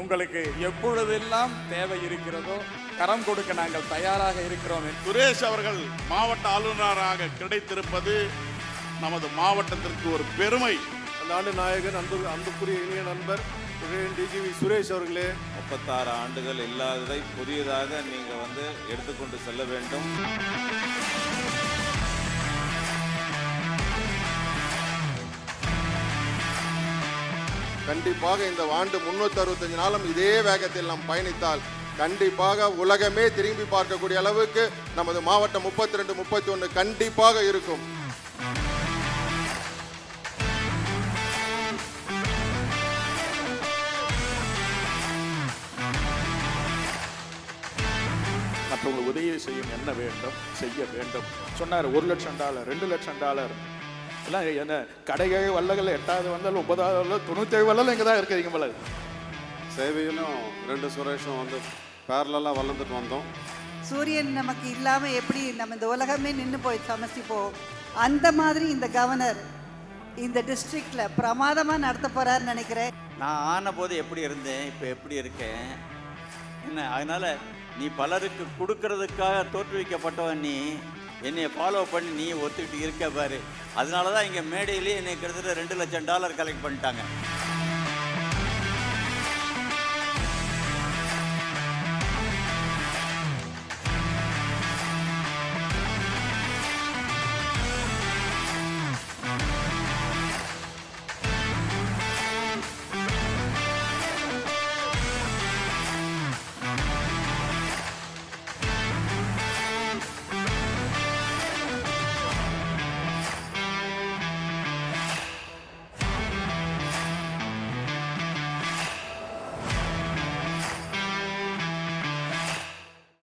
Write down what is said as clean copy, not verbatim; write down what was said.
உங்களுக்கு எப்பொழுதெல்லாம் தேவை இருக்கிறதோ கரம் கொடுக்க நாங்கள் தயாராக இருக்கிறோம். சுரேஷ் அவர்கள் மாவட்ட ஆளுநராக கிடைத்திருப்பது நமது மாவட்டத்திற்கு ஒரு பெருமை. அந்த ஆண்டு நாயகன் அன்புக்குரிய இனிய நண்பர் டிஜிபி சுரேஷ் அவர்களே, 36 ஆண்டுகள் இல்லாததை புதியதாக நீங்கள் எடுத்துக்கொண்டு செல்ல வேண்டும். கண்டிப்பாக இந்த ஆண்டு 365 நாளும் இதே வேகத்தில் நாம் பயணித்தால் கண்டிப்பாக உலகமே திரும்பி பார்க்கக்கூடிய அளவுக்கு நமது மாவட்டம் 32, 31 கண்டிப்பாக இருக்கும். மற்றவங்களுக்கு உதவி செய்யும் என்ன வேண்டும் செய்ய வேண்டும் சொன்னார். $1 லட்சம் $2 லட்சம் எல்லாம் என்ன கடைகள் வல்லகள் 8வது வல்லல் 9வது வல்லல் 97 வல்லல் இங்கே தான் இருக்கிறீங்க போல. சேவையிலும் 2 சுரேஷும் பேரலாக வளர்ந்துட்டு வந்தோம். சூரியன் நமக்கு இல்லாமல் எப்படி நம்ம இந்த உலகமே நின்று போய் சமசிப்போம், அந்த மாதிரி இந்த கவர்னர் இந்த டிஸ்ட்ரிக்ட்ல பிரமாதமாக நடத்த போறாருன்னு நினைக்கிறேன். நான் ஆன போது எப்படி இருந்தேன், இப்போ எப்படி இருக்கேன் என்ன, அதனால நீ பலருக்கு கொடுக்கறதுக்காக தோற்றுவிக்கப்பட்டவன், நீ என்னை ஃபாலோ பண்ணி நீ ஒத்துக்கிட்டு இருக்க பாரு. அதனால தான் இங்கே மேடையிலேயே என்னை கிட்டத்தட்ட $2 லட்சம் கலெக்ட் பண்ணிட்டாங்க.